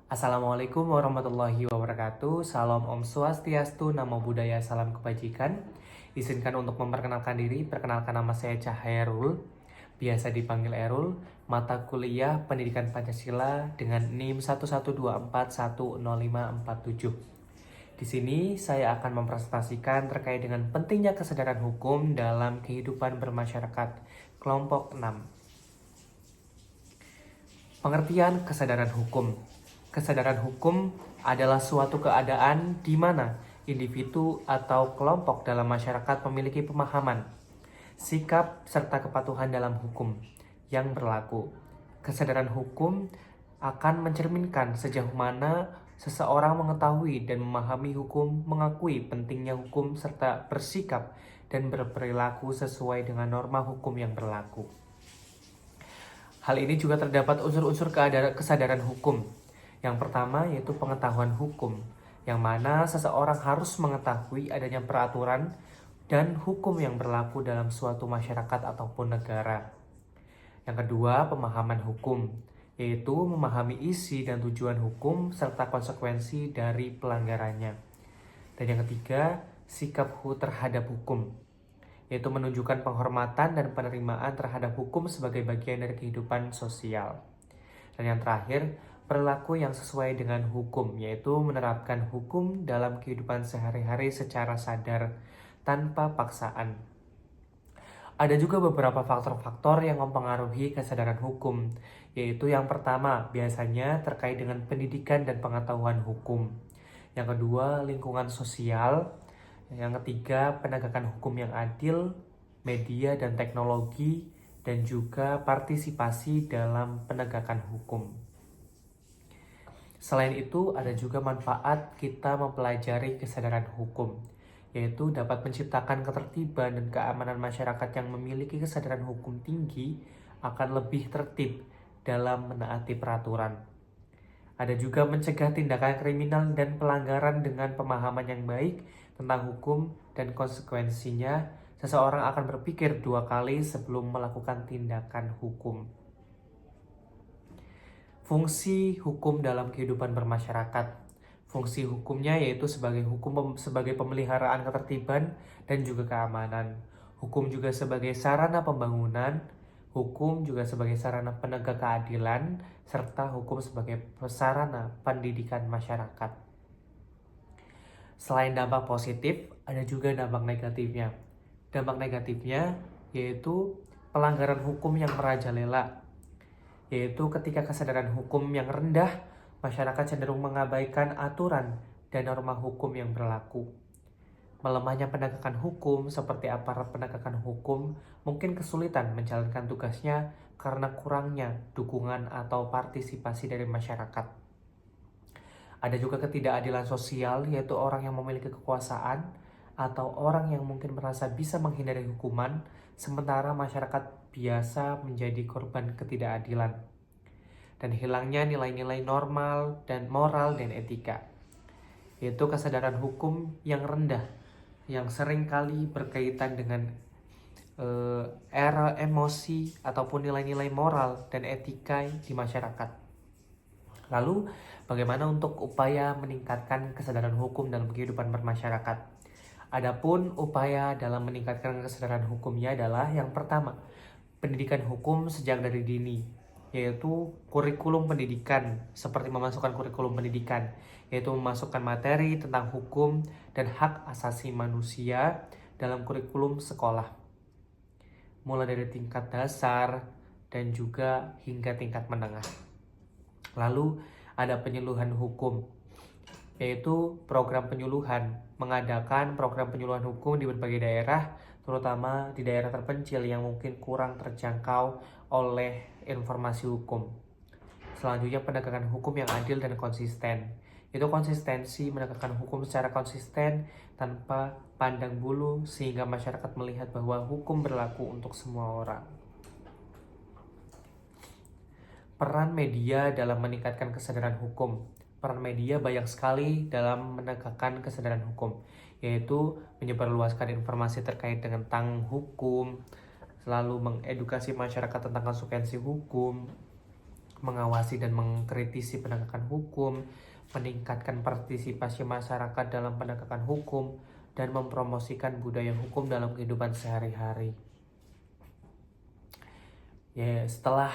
Assalamualaikum warahmatullahi wabarakatuh. Salam Om Swastiastu, Namo Buddhaya, salam kebajikan. Izinkan untuk memperkenalkan diri. Perkenalkan, nama saya Cahairul, biasa dipanggil Erul. Mata kuliah Pendidikan Pancasila dengan NIM 112410547. Di sini saya akan mempresentasikan terkait dengan pentingnya kesadaran hukum dalam kehidupan bermasyarakat kelompok 6. Pengertian kesadaran hukum. Kesadaran hukum adalah suatu keadaan di mana individu atau kelompok dalam masyarakat memiliki pemahaman, sikap, serta kepatuhan dalam hukum yang berlaku. Kesadaran hukum akan mencerminkan sejauh mana seseorang mengetahui dan memahami hukum, mengakui pentingnya hukum, serta bersikap dan berperilaku sesuai dengan norma hukum yang berlaku. Hal ini juga terdapat unsur-unsur kesadaran hukum. Yang pertama yaitu pengetahuan hukum, yang mana seseorang harus mengetahui adanya peraturan dan hukum yang berlaku dalam suatu masyarakat ataupun negara. Yang kedua, pemahaman hukum, yaitu memahami isi dan tujuan hukum serta konsekuensi dari pelanggarannya. Dan yang ketiga, sikap terhadap hukum, yaitu menunjukkan penghormatan dan penerimaan terhadap hukum sebagai bagian dari kehidupan sosial. Dan yang terakhir, perilaku yang sesuai dengan hukum, yaitu menerapkan hukum dalam kehidupan sehari-hari secara sadar tanpa paksaan. Ada juga beberapa faktor-faktor yang mempengaruhi kesadaran hukum, yaitu yang pertama, biasanya terkait dengan pendidikan dan pengetahuan hukum. Yang kedua, lingkungan sosial. Yang ketiga, penegakan hukum yang adil, media dan teknologi, dan juga partisipasi dalam penegakan hukum. Selain itu, ada juga manfaat kita mempelajari kesadaran hukum, yaitu dapat menciptakan ketertiban dan keamanan masyarakat yang memiliki kesadaran hukum tinggi akan lebih tertib dalam menaati peraturan. Ada juga mencegah tindakan kriminal dan pelanggaran dengan pemahaman yang baik tentang hukum dan konsekuensinya. Seseorang akan berpikir dua kali sebelum melakukan tindakan hukum. Fungsi hukum dalam kehidupan bermasyarakat. Fungsi hukumnya yaitu sebagai pemeliharaan ketertiban dan juga keamanan. Hukum juga sebagai sarana pembangunan, hukum juga sebagai sarana penegak keadilan, serta hukum sebagai sarana pendidikan masyarakat. Selain dampak positif, ada juga dampak negatifnya. Dampak negatifnya yaitu pelanggaran hukum yang merajalela, yaitu ketika kesadaran hukum yang rendah, masyarakat cenderung mengabaikan aturan dan norma hukum yang berlaku. Melemahnya penegakan hukum seperti aparat penegakan hukum mungkin kesulitan menjalankan tugasnya karena kurangnya dukungan atau partisipasi dari masyarakat. Ada juga ketidakadilan sosial, yaitu orang yang memiliki kekuasaan atau orang yang mungkin merasa bisa menghindari hukuman, sementara masyarakat biasa menjadi korban ketidakadilan. Dan hilangnya nilai-nilai normal dan moral dan etika, yaitu kesadaran hukum yang rendah, yang seringkali berkaitan dengan era emosi ataupun nilai-nilai moral dan etika di masyarakat. Lalu, bagaimana untuk upaya meningkatkan kesadaran hukum dalam kehidupan bermasyarakat? Adapun upaya dalam meningkatkan kesadaran hukumnya adalah yang pertama, pendidikan hukum sejak dari dini, yaitu kurikulum pendidikan, seperti memasukkan kurikulum pendidikan, yaitu memasukkan materi tentang hukum dan hak asasi manusia dalam kurikulum sekolah, mulai dari tingkat dasar dan juga hingga tingkat menengah. Lalu ada penyuluhan hukum, yaitu program penyuluhan, mengadakan program penyuluhan hukum di berbagai daerah, terutama di daerah terpencil yang mungkin kurang terjangkau oleh informasi hukum. Selanjutnya, penegakan hukum yang adil dan konsisten, itu konsistensi menegakkan hukum secara konsisten tanpa pandang bulu sehingga masyarakat melihat bahwa hukum berlaku untuk semua orang. Peran media dalam meningkatkan kesadaran hukum. Peran media banyak sekali dalam menegakkan kesadaran hukum, yaitu menyebarluaskan informasi terkait tentang hukum, selalu mengedukasi masyarakat tentang konsekuensi hukum, mengawasi dan mengkritisi penegakan hukum, meningkatkan partisipasi masyarakat dalam penegakan hukum, dan mempromosikan budaya hukum dalam kehidupan sehari-hari. Ya, setelah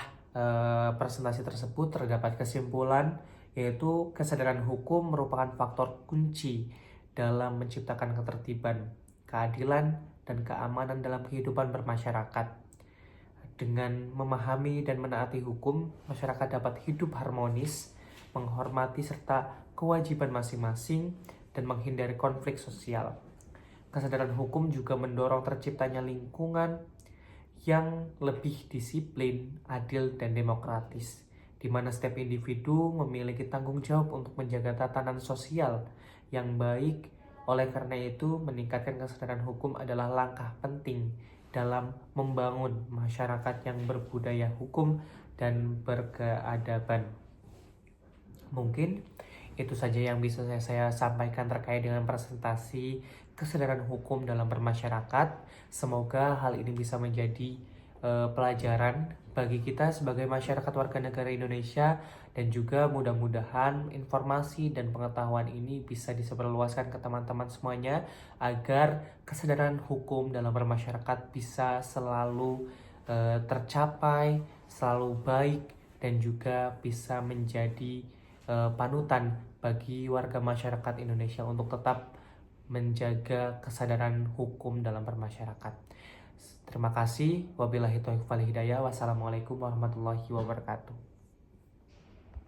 presentasi tersebut terdapat kesimpulan, yaitu kesadaran hukum merupakan faktor kunci dalam menciptakan ketertiban, keadilan, dan keamanan dalam kehidupan bermasyarakat. Dengan memahami dan menaati hukum, masyarakat dapat hidup harmonis, menghormati serta kewajiban masing-masing, dan menghindari konflik sosial. Kesadaran hukum juga mendorong terciptanya lingkungan yang lebih disiplin, adil, dan demokratis, di mana setiap individu memiliki tanggung jawab untuk menjaga tatanan sosial yang baik. Oleh karena itu, meningkatkan kesadaran hukum adalah langkah penting dalam membangun masyarakat yang berbudaya hukum dan berkeadaban. Mungkin itu saja yang bisa saya sampaikan terkait dengan presentasi kesadaran hukum dalam bermasyarakat. Semoga hal ini bisa menjadi pelajaran bagi kita sebagai masyarakat warga negara Indonesia, dan juga mudah-mudahan informasi dan pengetahuan ini bisa disebarluaskan ke teman-teman semuanya agar kesadaran hukum dalam bermasyarakat bisa selalu tercapai, selalu baik, dan juga bisa menjadi panutan bagi warga masyarakat Indonesia untuk tetap menjaga kesadaran hukum dalam bermasyarakat. Terima kasih. Wabillahi taufiq wal hidayah. Wassalamualaikum warahmatullahi wabarakatuh.